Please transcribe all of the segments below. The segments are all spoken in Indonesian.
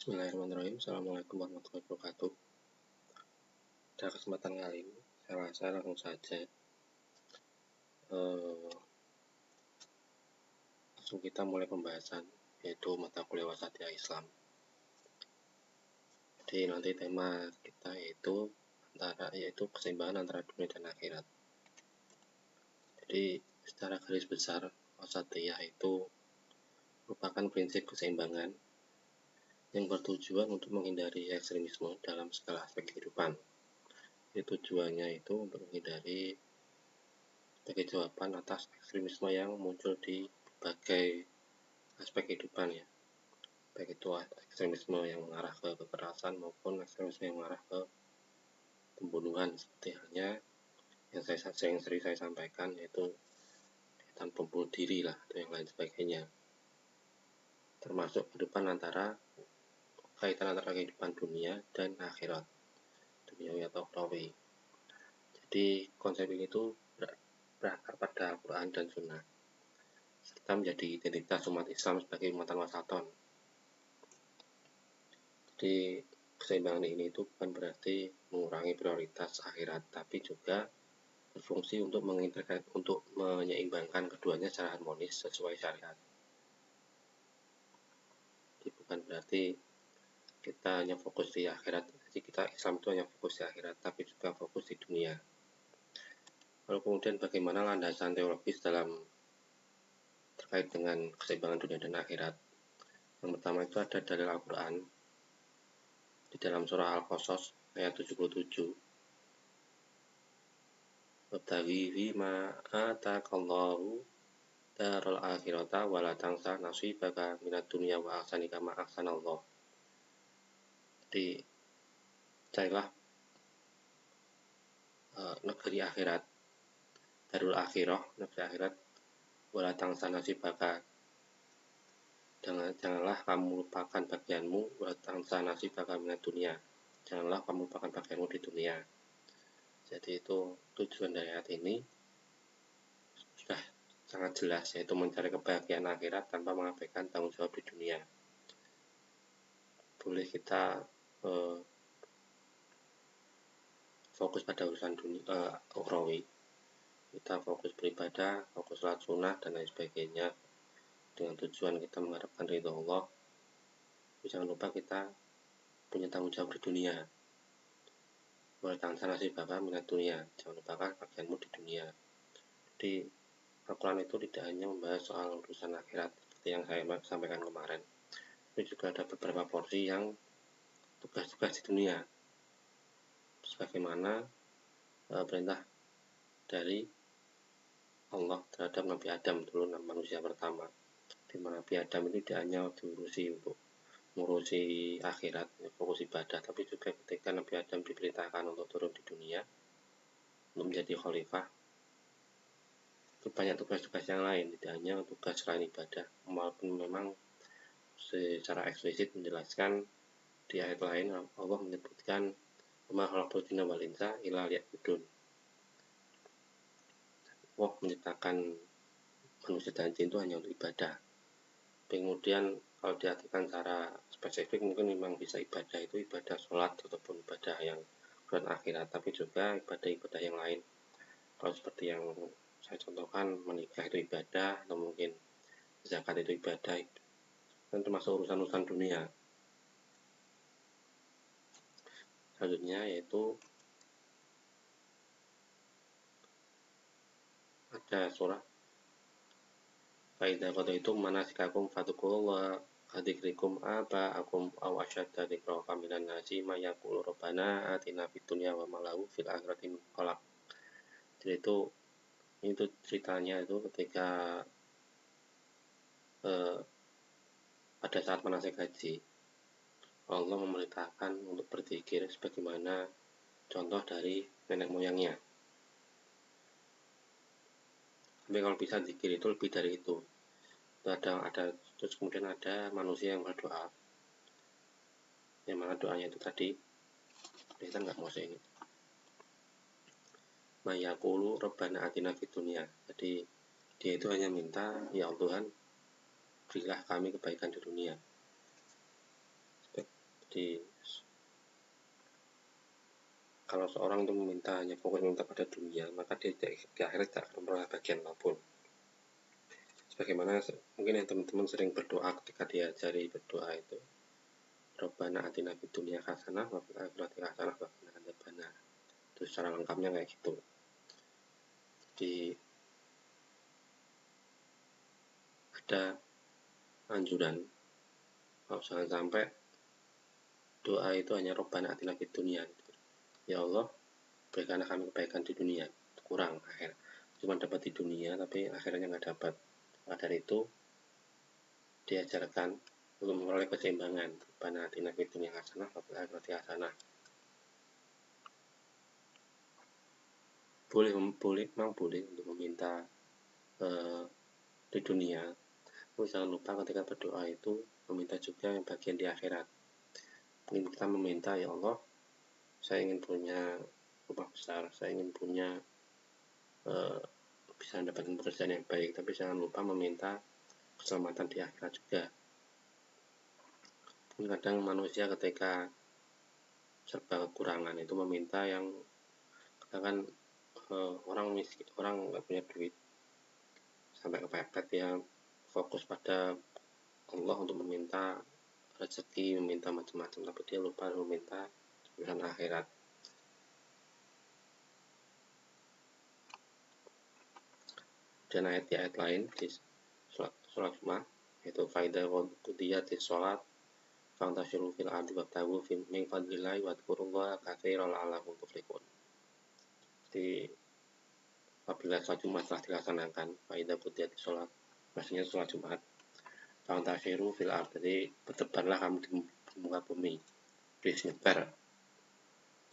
Bismillahirrahmanirrahim. Assalamualaikum warahmatullahi wabarakatuh. Pada kesempatan kali ini, saya rasa langsung saja langsung kita mulai pembahasan, yaitu mata kuliah Wasatiyah Islam. Jadi nanti tema kita yaitu keseimbangan antara dunia dan akhirat. Jadi secara garis besar, Wasatiyah itu merupakan prinsip keseimbangan yang bertujuan untuk menghindari ekstremisme dalam segala aspek kehidupan. Tujuannya itu untuk menghindari sebagai jawaban atas ekstremisme yang muncul di berbagai aspek kehidupan, ya, baik itu ekstremisme yang mengarah ke kekerasan maupun ekstremisme yang mengarah ke pembunuhan, seperti halnya yang sering saya sampaikan, yaitu kaitan bom bunuh diri lah atau yang lain sebagainya, termasuk kaitan antara kehidupan dunia dan akhirat, duniawi atau ukhrawi. Jadi konsep ini tuh berakar pada Al-Quran dan Sunnah, serta menjadi identitas umat Islam sebagai umatan wasaton. Jadi keseimbangan ini itu bukan berarti mengurangi prioritas akhirat, tapi juga berfungsi untuk menyeimbangkan keduanya secara harmonis sesuai syariat. Jadi bukan berarti kita hanya fokus di akhirat, jadi kita Islam itu hanya fokus di akhirat, tapi juga fokus di dunia. Lalu kemudian bagaimana landasan teologis terkait dengan keseimbangan dunia dan akhirat? Yang pertama itu ada dalil Al-Quran di dalam surah Al-Qasas ayat 77. Wabtaghi fima ataqallahu daral akhirata wala tansa nasibaka minad dunya wa ahsani kama ahsanallah. Jadi carilah negeri akhirat, darul akhirah, negeri akhirat, wala tansa nasibaka, janganlah kamu lupakan bagianmu, wala tansa nasibaka minad dunya, janganlah kamu lupakan bagianmu di dunia. Jadi itu tujuan dari ayat ini sudah sangat jelas, yaitu mencari kebahagiaan akhirat tanpa mengabaikan tanggung jawab di dunia. Boleh kita fokus pada urusan dunia ukhrawi, kita fokus beribadah, fokus salat sunnah dan lain sebagainya, dengan tujuan kita mengharapkan ridho Allah. Jangan lupa kita punya tanggung jawab di dunia. Wala tansa nasibaka minad dunya, jangan lupakan bagianmu di dunia. Jadi Al-Quran itu tidak hanya membahas soal urusan akhirat seperti yang saya sampaikan kemarin, tapi juga ada beberapa porsi yang tugas-tugas di dunia, sebagaimana perintah dari Allah terhadap Nabi Adam, dulu manusia pertama, di mana Nabi Adam itu tidak hanya diurusi untuk mengurusi akhirat, fokus ibadah, tapi juga ketika Nabi Adam diperintahkan untuk turun di dunia untuk menjadi khalifah, itu banyak tugas-tugas yang lain, tidak hanya tugas selain ibadah, walaupun memang secara eksplisit menjelaskan di ayat lain Allah menyebutkan ma khalaqtul jinna wal insa illa liya'budun. Allah menciptakan manusia dan jin itu hanya untuk ibadah. Kemudian kalau diartikan secara spesifik mungkin memang bisa ibadah itu ibadah sholat ataupun ibadah yang berat akhirat, tapi juga ibadah-ibadah yang lain. Kalau seperti yang saya contohkan, menikah itu ibadah, atau mungkin zakat itu ibadah, dan termasuk urusan-urusan dunia. Selanjutnya yaitu ada surah Faidah qadaitum manasikakum fadhkurullaha kadzikrikum aba'akum aw asyadda dzikra kaminan nasi may yaqulu rabbana atina fid dunya wa ma lahu fil akhirati min khalaq. Jadi itu ceritanya itu ketika pada saat manasik haji, Allah memerintahkan untuk berzikir sebagaimana contoh dari nenek moyangnya. Tapi kalau bisa zikir itu lebih dari itu. Terus kemudian ada manusia yang berdoa, yang mana doanya itu tadi kita nggak mau ini mayaqulu rabbana atina fid dunya. Jadi dia itu hanya minta, ya Tuhan berilah kami kebaikan di dunia. Jadi kalau seorang itu hanya fokus meminta pada dunia, maka dia di akhirat tidak akan memperoleh bagian apapun. Sebagaimana mungkin yang teman-teman sering berdoa ketika diajari berdoa itu, Rabbana atina fid dunya hasanah wa fil akhirati hasanah wa qina adzabannar. Itu secara lengkapnya kayak gitu. Jadi ada anjuran kalau jangan sampai doa itu hanya Rabbana atina fid dunya. Ya Allah, berikanlah kami kebaikan di dunia. Kurang akhir. Cuma dapat di dunia tapi akhirnya nggak dapat. Maka dari itu diajarkan untuk memperoleh keseimbangan. Rabbana atina fid dunya hasanah wa fil akhirati hasanah. Memang boleh untuk meminta di dunia. Tapi jangan lupa ketika berdoa itu meminta juga yang bagian di akhirat. Mungkin kita meminta, ya Allah, saya ingin punya rumah besar, saya ingin punya bisa mendapatkan pekerjaan yang baik, tapi jangan lupa meminta keselamatan di akhirat juga. Kadang manusia ketika serba kekurangan itu meminta yang katakan orang miskin, orang nggak punya duit sampai kepepet, ya fokus pada Allah untuk meminta rezeki, meminta macam-macam, tapi dia lupa meminta urusan akhirat. Dan ayat-ayat lain di surat Jumat yaitu faida qudiyati sholat fantashiru fil ardi wabtagu min fadlillahi wadhkurullaha katsiran la'allakum tuflihun. Jadi apabila sholat Jumat telah dilaksanakan, faida qudiyati sholat, maksudnya sholat Jumat, fantashiru fil ardi, jadi bertebarlah kamu di muka bumi, disebar.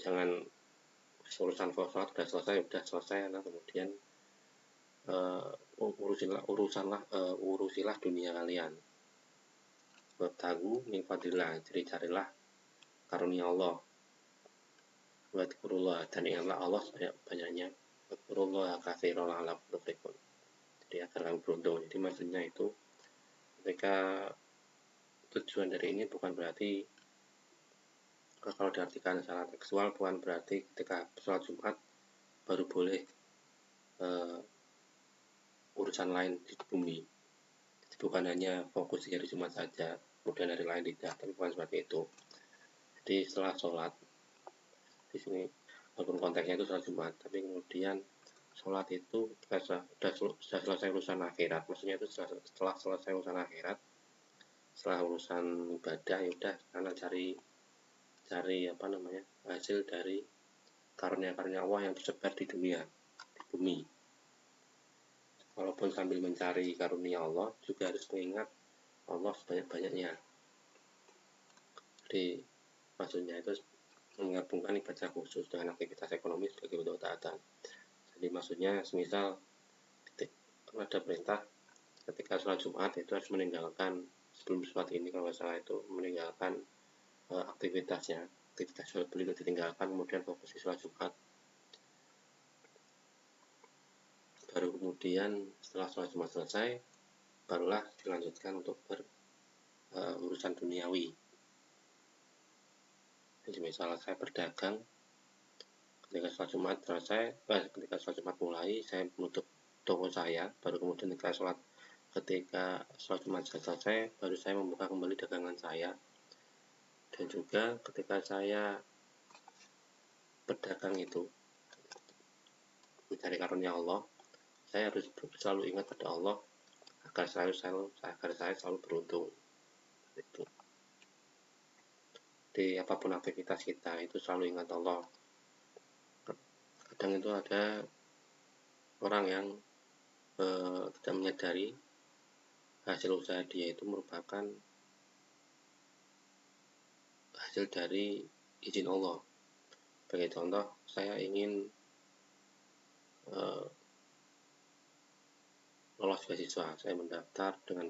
Jangan urusan sholat sudah selesai, nah kemudian urusilah dunia kalian. Wabtagu min fadlillah, jadi carilah karunia Allah. Wadhkurullah, dan ingatlah Allah sebanyak-banyaknya. Wadhkurullah katsiran la'allakum tuflihun. Jadi agar kamu beruntung. Jadi maksudnya itu ketika tujuan dari ini bukan berarti kalau diartikan secara tekstual, bukan berarti ketika sholat Jumat baru boleh urusan lain di bumi. Jadi bukan hanya fokus di hari Jumat saja, kemudian hari lain tidak, tapi bukan seperti itu. Jadi setelah sholat, di sini walaupun konteksnya itu sholat Jumat, tapi kemudian sholat itu sudah selesai urusan akhirat. Maksudnya itu setelah selesai urusan akhirat, setelah urusan ibadah, ya udah karena cari hasil dari karunia-karunia Allah yang tersebar di dunia, di bumi. Walaupun sambil mencari karunia Allah, juga harus mengingat Allah sebanyak-banyaknya. Jadi maksudnya itu menggabungkan ibadah khusus dengan aktivitas ekonomi sebagai bentuk taatan. Jadi maksudnya semisal ada perintah ketika sholat Jumat itu harus meninggalkan, sebelum sholat ini kalau nggak salah itu meninggalkan aktivitas sholat beli itu ditinggalkan, kemudian fokus di sholat Jumat. Baru kemudian setelah sholat Jumat selesai, barulah dilanjutkan untuk urusan duniawi. Jadi misalnya saya berdagang, ketika sholat Jumat mulai, saya menutup toko saya, baru kemudian ketika sholat Jumat selesai, baru saya membuka kembali dagangan saya. Dan juga ketika saya berdagang itu mencari karunia Allah, saya harus selalu ingat pada Allah agar saya selalu beruntung. Itu. Di apapun aktivitas kita itu selalu ingat Allah. Kadang itu ada orang yang tidak menyadari hasil usaha dia itu merupakan hasil dari izin Allah. Sebagai contoh, saya ingin lolos beasiswa, saya mendaftar dengan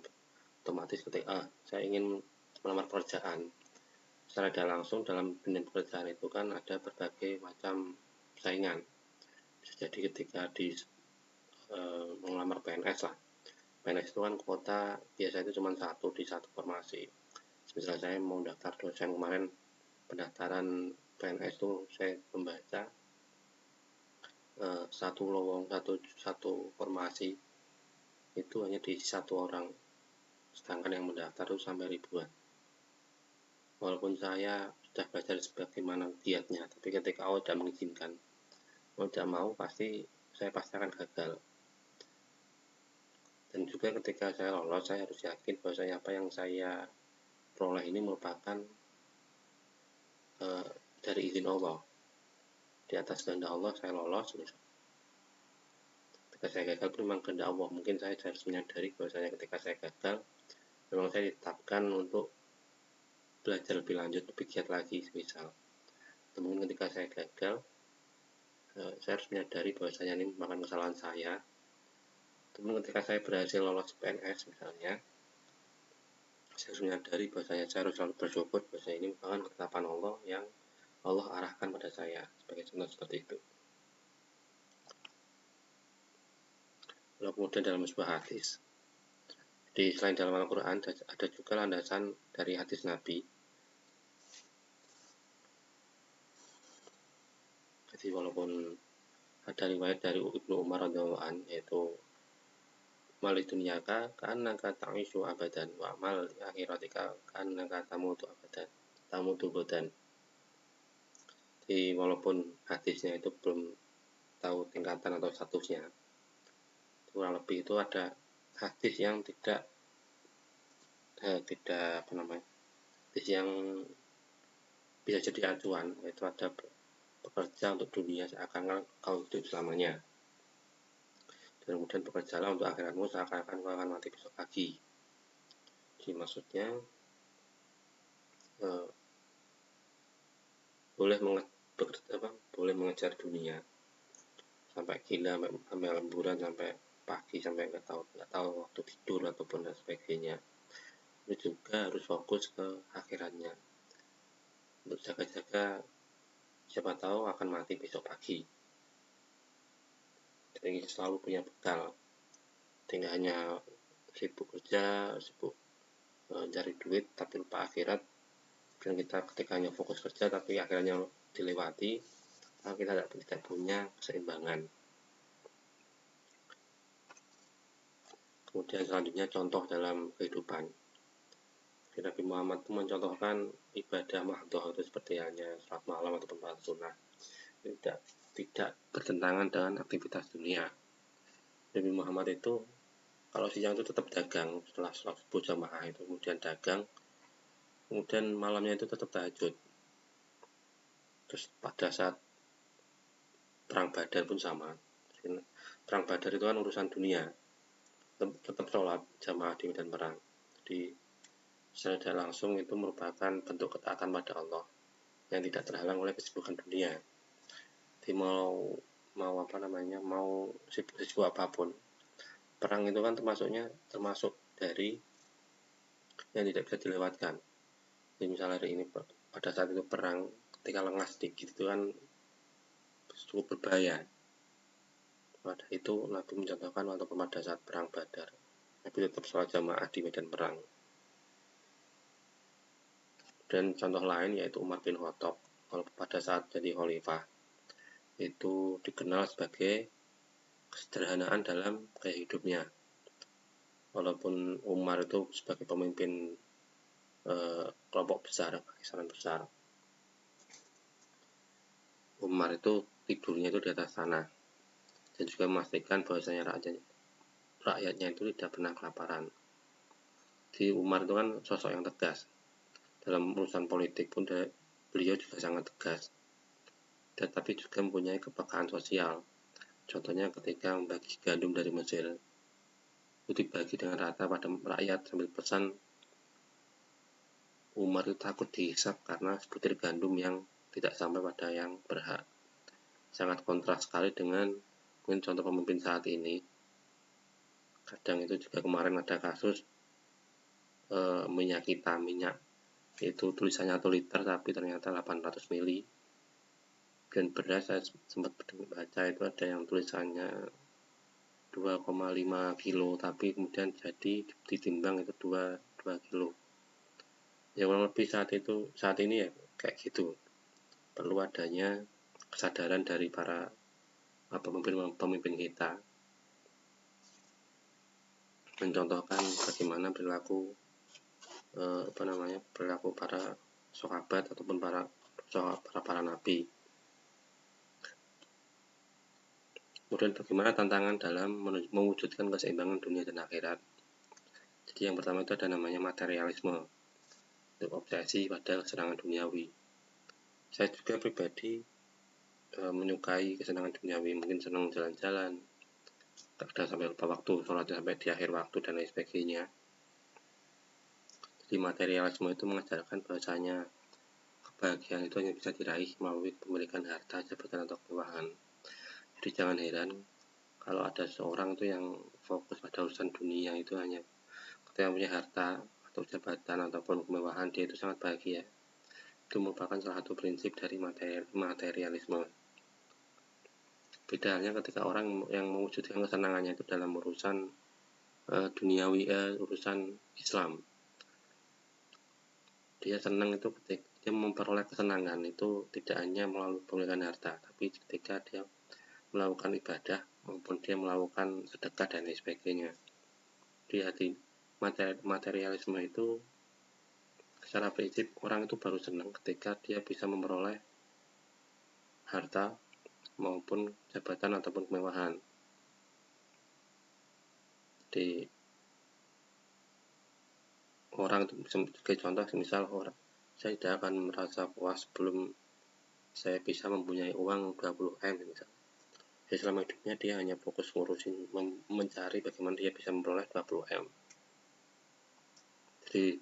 otomatis ketika saya ingin melamar pekerjaan. Secara tidak langsung dalam dunia pekerjaan itu kan ada berbagai macam saingan. Bisa jadi ketika melamar PNS lah, PNS itu kan kuota biasa itu cuma satu di satu formasi. Misalnya saya mau daftar dosen kemarin, pendaftaran PNS itu saya membaca satu lowong, satu formasi itu hanya diisi satu orang, sedangkan yang mendaftar itu sampai ribuan. Walaupun saya sudah belajar sebagaimana giatnya, tapi ketika Allah tidak mengizinkan, mau tidak mau saya pasti akan gagal. Dan juga ketika saya lolos, saya harus yakin bahwasanya apa yang saya peroleh ini merupakan dari izin Allah. Di atas kehendak Allah saya lolos. Ketika saya gagal pun memang kehendak Allah. Mungkin saya harus menyadari bahwasanya ketika saya gagal, memang saya ditetapkan untuk belajar lebih lanjut, lebih giat lagi, misal. Mungkin ketika saya gagal, saya harus menyadari bahwasanya ini merupakan kesalahan saya. Namun ketika saya berhasil lolos PNS misalnya, saya harus menyadari bahwasanya saya harus selalu bersyukur bahwasanya ini merupakan ketetapan Allah yang Allah arahkan pada saya, sebagai contoh seperti itu. Lalu kemudian dalam sebuah hadis, selain dalam Al-Quran ada juga landasan dari hadis Nabi. Jadi walaupun ada riwayat dari Ibnu Umar radhiyallahu anhu, yaitu mali dunyaka ka'annaka ta'ishu abadan wa mal akhiratika ka'annaka tamutu abadan. Jadi walaupun hadisnya itu belum tahu tingkatan atau statusnya, kurang lebih itu ada hadis yang tidak hadis yang bisa jadi acuan, yaitu ada bekerja untuk dunia seakan-akan kau hidup selamanya, dan kemudian bekerjalah untuk akhiratmu seakan-akan kau akan mati besok pagi. Jadi maksudnya boleh mengejar dunia sampai gila, sampai lemburan, sampai pagi, sampai nggak tahu waktu tidur ataupun dan sebagainya. Itu juga harus fokus ke akhiratnya, untuk jaga-jaga, siapa tahu akan mati besok pagi. Jadi selalu punya bekal, tidak hanya sibuk kerja, sibuk cari duit tapi lupa akhirat. Dan kita ketika hanya fokus kerja tapi akhirnya dilewati, kita tidak punya keseimbangan. Kemudian selanjutnya contoh dalam kehidupan. Nabi Muhammad itu mencontohkan ibadah mahdhah itu seperti halnya salat malam ataupun salat sunnah, tidak bertentangan dengan aktivitas dunia. Nabi Muhammad itu kalau siang itu tetap dagang, setelah sholat subuh jamaah itu kemudian dagang, kemudian malamnya itu tetap tahajud. Terus pada saat perang Badar pun sama. Perang Badar itu kan urusan dunia, tetap sholat jamaah di medan perang. Jadi secara langsung itu merupakan bentuk ketaatan pada Allah yang tidak terhalang oleh kesibukan dunia. Jadi mau sibuk apapun, perang itu kan termasuk dari yang tidak bisa dilewatkan. Jadi misalnya hari ini pada saat itu perang, ketika lengah sedikit itu kan cukup berbahaya. Pada itu Nabi mencontohkan waktu pada saat perang Badar, Nabi tetap sholat jamaah di medan perang. Dan contoh lain yaitu Umar bin Khattab, kalau pada saat jadi khalifah itu dikenal sebagai kesederhanaan dalam gaya hidupnya. Walaupun Umar itu sebagai pemimpin kelompok besar, kisaran besar, Umar itu tidurnya itu di atas tanah, dan juga memastikan bahwasanya rakyatnya itu tidak pernah kelaparan. Di Umar itu kan sosok yang tegas dalam urusan politik pun beliau juga sangat tegas, tetapi juga mempunyai kepekaan sosial. Contohnya ketika membagi gandum dari Mesir, itu dibagi dengan rata pada rakyat sambil pesan Umar itu takut dihisap karena sebutir gandum yang tidak sampai pada yang berhak. Sangat kontras sekali dengan mungkin contoh pemimpin saat ini. Kadang itu juga kemarin ada kasus minyak itu tulisannya 1 liter tapi ternyata 800 mili. Dan beras saya sempat baca itu ada yang tulisannya 2,5 kilo tapi kemudian jadi ditimbang itu 2 kilo. Ya kurang lebih saat ini ya kayak gitu. Perlu adanya kesadaran dari para pemimpin kita, mencontohkan bagaimana perilaku para sahabat ataupun para nabi. Kemudian bagaimana tantangan dalam mewujudkan keseimbangan dunia dan akhirat. Jadi yang pertama itu ada namanya materialisme, itu obsesi pada kesenangan duniawi. Saya juga pribadi menyukai kesenangan duniawi, mungkin senang jalan-jalan, kadang sampai lupa waktu, sholatnya sampai di akhir waktu dan lain sebagainya. Jadi materialisme itu mengajarkan bahwasanya kebahagiaan itu hanya bisa diraih melalui pemilikan harta, jabatan atau kemewahan. Jadi jangan heran kalau ada seorang itu yang fokus pada urusan dunia itu hanya ketika punya harta atau jabatan ataupun kemewahan, dia itu sangat bahagia. Itu merupakan salah satu prinsip dari materialisme. Beda halnya ketika orang yang mewujudkan kesenangannya itu dalam urusan duniawi, urusan Islam. Dia senang itu ketika dia memperoleh kesenangan itu tidak hanya melalui pemilikan harta, tapi ketika dia melakukan ibadah maupun dia melakukan sedekah dan lain sebagainya. Di hati materialisme itu secara prinsip orang itu baru senang ketika dia bisa memperoleh harta maupun jabatan ataupun kemewahan. Di orang itu sebagai contoh, misal orang saya tidak akan merasa puas sebelum saya bisa mempunyai uang 20M misalnya. Ya, selama hidupnya dia hanya fokus ngurusin mencari bagaimana dia bisa memperoleh 20M. Jadi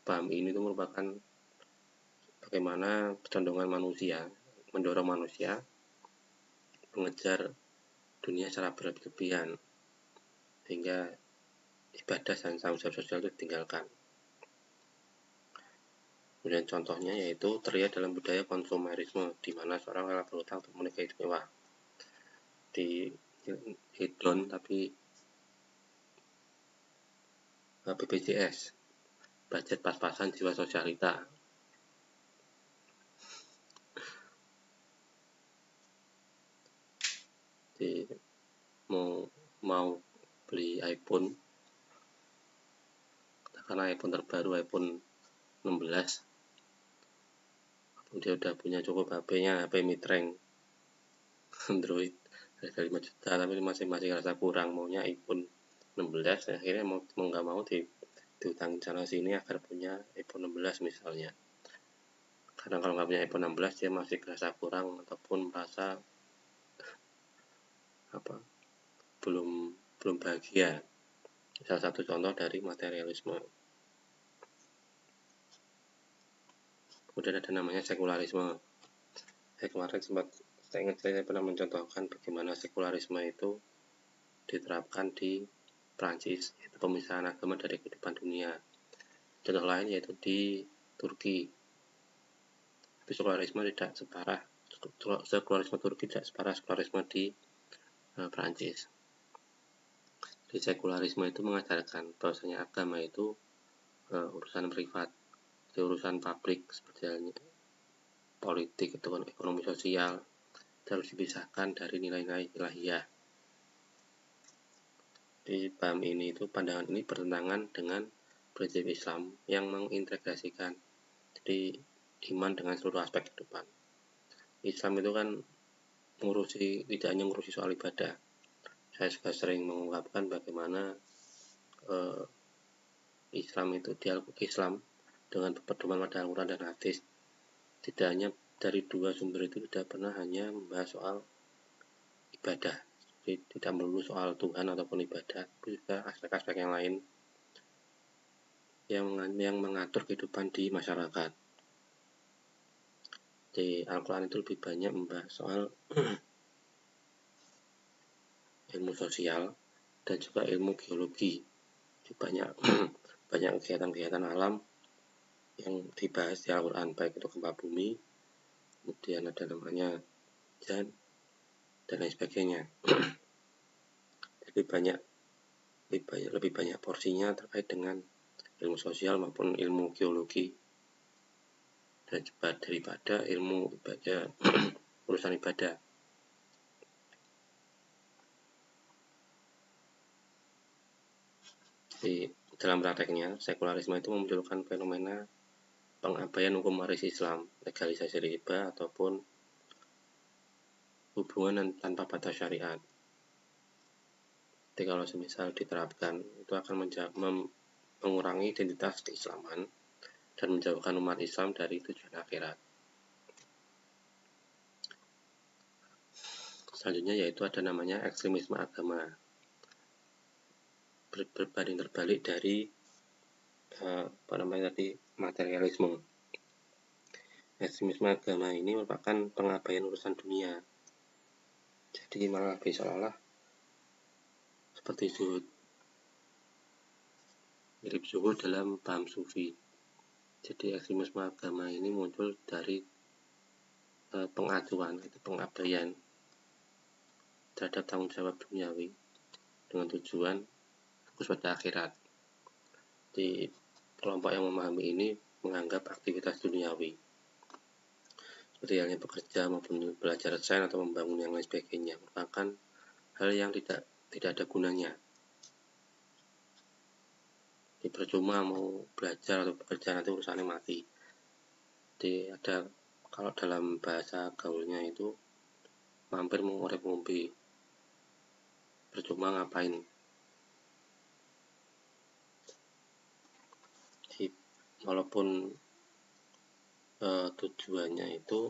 paham ini itu merupakan bagaimana kecenderungan manusia mendorong manusia mengejar dunia secara berlebihan sehingga ibadah dan tanggung jawab sosial itu ditinggalkan. Kemudian contohnya yaitu terlihat dalam budaya konsumerisme, di mana seorang rela berhutang untuk memiliki hidup mewah. Di hedon tapi BPJS, budget pas-pasan jiwa sosialita. Jadi mau beli iPhone, karena iPhone terbaru, iPhone 16, dia udah punya cukup HP-nya, HP mid-range Android harga 5 juta, tapi masih ngerasa kurang, maunya iPhone 16, akhirnya mau nggak mau diutangin sana sini agar punya iPhone 16 misalnya. Karena kalau nggak punya iPhone 16 dia masih ngerasa kurang ataupun merasa belum bahagia. Salah satu contoh dari materialisme. Kemudian ada namanya sekularisme. Saya pernah mencontohkan bagaimana sekularisme itu diterapkan di Prancis, yaitu pemisahan agama dari kehidupan dunia. Contoh lain yaitu di Turki. Tapi sekularisme Turki tidak separah sekularisme di Prancis. Di sekularisme itu mengajarkan bahwasanya agama itu urusan privat, di urusan publik seperti halnya politik, ekonomi sosial, harus dipisahkan dari nilai-nilai ilahiyah. Di paham ini itu pandangan ini bertentangan dengan prinsip Islam yang mengintegrasikan jadi iman dengan seluruh aspek kehidupan. Islam itu kan tidak hanya ngurusi soal ibadah. Saya juga sering mengungkapkan bagaimana Islam dengan berpedoman pada Al-Quran dan hadis, tidak hanya dari dua sumber itu tidak pernah hanya membahas soal ibadah, jadi tidak melulu soal Tuhan ataupun ibadah, tapi juga aspek-aspek yang lain yang mengatur kehidupan di masyarakat. Di Al-Quran itu lebih banyak membahas soal ilmu sosial dan juga ilmu geologi. Jadi banyak kegiatan-kegiatan alam yang dibahas di Al-Quran, baik itu gempa bumi, kemudian ada namanya hujan dan lain sebagainya. Jadi lebih banyak porsinya terkait dengan ilmu sosial maupun ilmu geologi, daripada ilmu ibadah urusan ibadah. Di dalam prakteknya, sekularisme itu memunculkan fenomena pengabaian hukum waris Islam, legalisasi riba, ataupun hubungan tanpa batas syariat. Jadi kalau semisal diterapkan, itu akan mengurangi identitas keislaman dan menjauhkan umat Islam dari tujuan akhirat. Selanjutnya yaitu ada namanya ekstremisme agama. Berbanding terbalik dari materialisme. Ekstremisme agama ini merupakan pengabaian urusan dunia. Jadi malah seolah-olah seperti zuhud, mirip zuhud dalam paham sufi. Jadi ekstremisme agama ini muncul dari pengaduan, itu pengabaian terhadap tanggung jawab duniawi dengan tujuan fokus pada akhirat. Di kelompok yang memahami ini menganggap aktivitas duniawi seperti halnya bekerja maupun belajar sains atau membangun yang lain sebagainya merupakan hal yang tidak ada gunanya. Jadi percuma mau belajar atau bekerja, nanti urusannya mati. Jadi ada, kalau dalam bahasa gaulnya itu mampir mengorek ngombe, percuma ngapain. Jadi walaupun tujuannya itu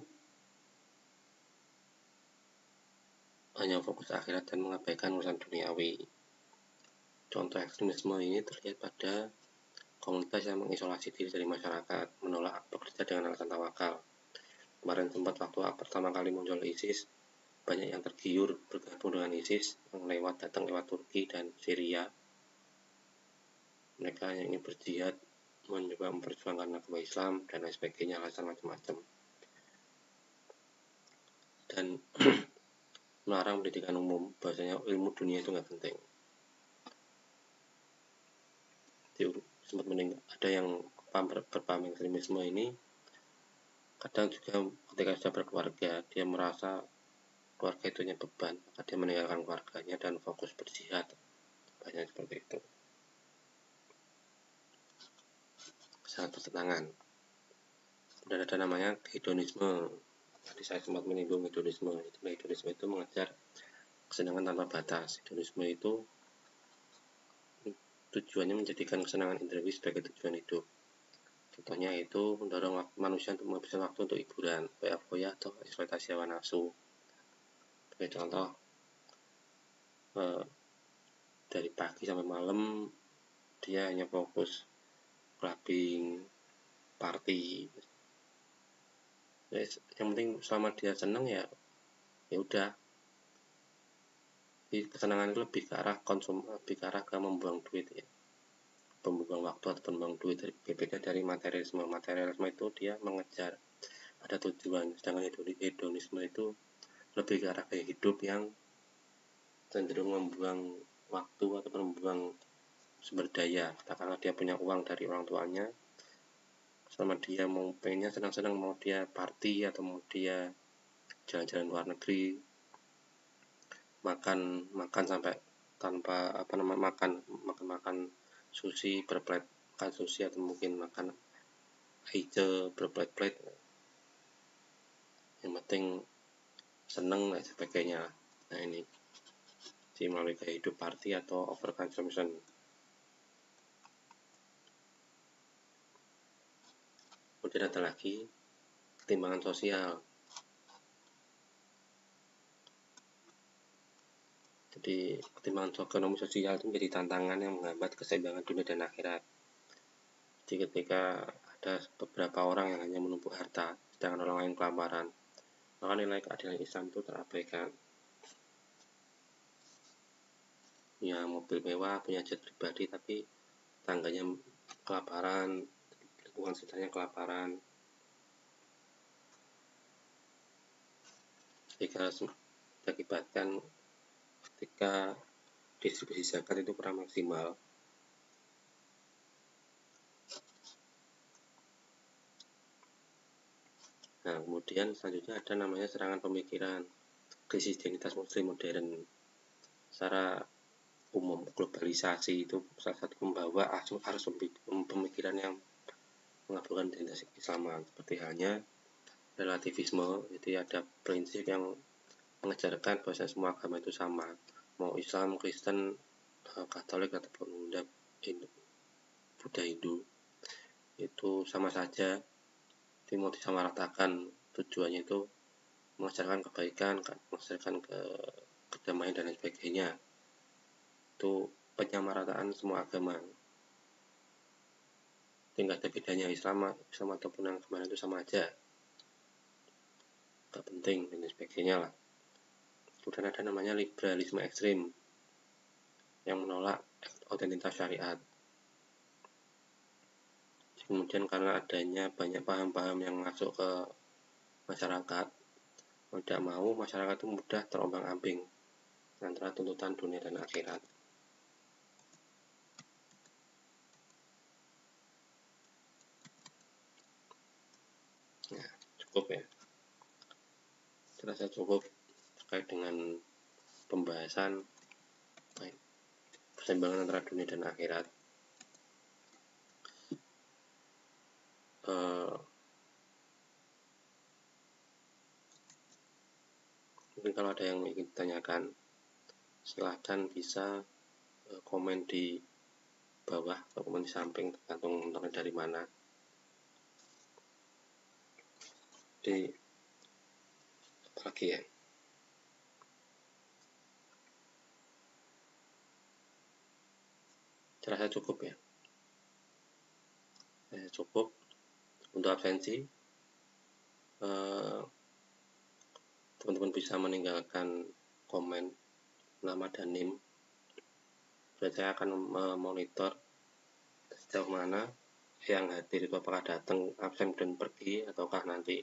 hanya fokus akhirat dan mengabaikan urusan duniawi. Contoh ekstremisme ini terlihat pada komunitas yang mengisolasi diri dari masyarakat, menolak bekerja dengan alasan tawakal. Kemarin sempat waktu pertama kali muncul ISIS, banyak yang tergiur bergabung dengan ISIS yang datang lewat Turki dan Syria. Mereka yang ingin berjihad, mencoba memperjuangkan agama Islam dan lain sebagainya, alasan macam-macam. Dan melarang pendidikan umum, bahwasanya ilmu dunia itu nggak penting. Jadi sempat ada yang berpaham ekstremisme ini, kadang juga ketika sudah berkeluarga, dia merasa keluarga itu hanya beban, maka dia meninggalkan keluarganya dan fokus berjihad. Banyak seperti itu. Sangat bertentangan. Dan ada namanya hedonisme. Tadi saya sempat menyinggung hedonisme. Hedonisme itu mengejar kesenangan tanpa batas. Hedonisme itu tujuannya menjadikan kesenangan indrawi sebagai tujuan hidup. Contohnya itu mendorong manusia untuk menghabiskan waktu untuk hiburan, foya-foya atau eksploitasi hawa nafsu. Sebagai contoh, dari pagi sampai malam dia hanya fokus clubbing, party. Yang penting selama dia senang ya udah. Jadi kesenangan itu lebih ke arah lebih ke arah ke membuang duit ya. Membuang waktu atau membuang duit, berbeda dari materialisme. Materialisme itu dia mengejar ada tujuan, sedangkan hedonisme itu lebih ke arah gaya hidup yang cenderung membuang waktu atau membuang sumber daya. Katakanlah dia punya uang dari orang tuanya, selama dia mau pengennya senang-senang, mau dia party atau mau dia jalan-jalan luar negeri, makan sampai tanpa makan sushi berplate, makan sushi atau mungkin makan hijau berplate-plate, yang penting seneng dan sebagainya. Nah ini jadi melalui gaya hidup party atau overconsumption. Kemudian ada lagi ketimpangan sosial. Jadi ketimpangan ekonomi sosial itu menjadi tantangan yang menghambat keseimbangan dunia dan akhirat. Jadi ketika ada beberapa orang yang hanya menumpuk harta, sedangkan orang lain kelaparan, maka nilai keadilan Islam itu terabaikan. Punya mobil mewah, punya jet pribadi, tapi tangganya kelaparan, lingkungan sekitarnya kelaparan. Jika diakibatkan ketika distribusi zakat itu kurang maksimal, Nah, kemudian selanjutnya ada namanya serangan pemikiran, krisis identitas muslim modern. Secara umum, globalisasi itu salah satu pembawa arus pemikiran yang mengaburkan identitas Islam, seperti halnya relativisme. Jadi ada prinsip yang mengajarkan bahwa semua agama itu sama, mau Islam, Kristen, Katolik ataupun Buddha, Hindu, itu sama saja, mau disamaratakan. Tujuannya itu mengajarkan kebaikan, mengajarkan kedamaian dan lain sebagainya. Itu penyamarataan semua agama. Tidak ada bedanya Islam ataupun agama itu sama aja, gak penting dan lain sebagainya lah. Kemudian ada namanya liberalisme ekstrim yang menolak otentitas syariat. Kemudian karena adanya banyak paham-paham yang masuk ke masyarakat, tidak mau masyarakat itu mudah terombang-ambing antara tuntutan dunia dan akhirat. Nah, cukup ya. Terasa cukup terkait dengan pembahasan persimbangan antara dunia dan akhirat. Mungkin kalau ada yang ingin ditanyakan, silahkan bisa komen di bawah atau komen di samping, tergantung dari mana. Jadi apa lagi ya, terasa cukup ya. Cukup untuk absensi. Teman-teman bisa meninggalkan komen nama dan NIM. Berarti saya akan memonitor sejauh mana yang hadir itu, apakah datang, absen dan pergi, ataukah nanti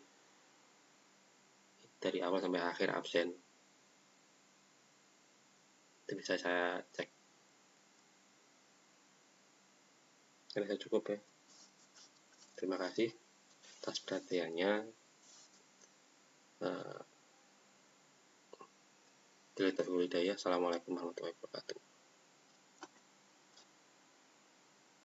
dari awal sampai akhir absen. Itu bisa saya cek. Saya cukup ya. Terima kasih atas perhatiannya. Assalamualaikum warahmatullahi wabarakatuh.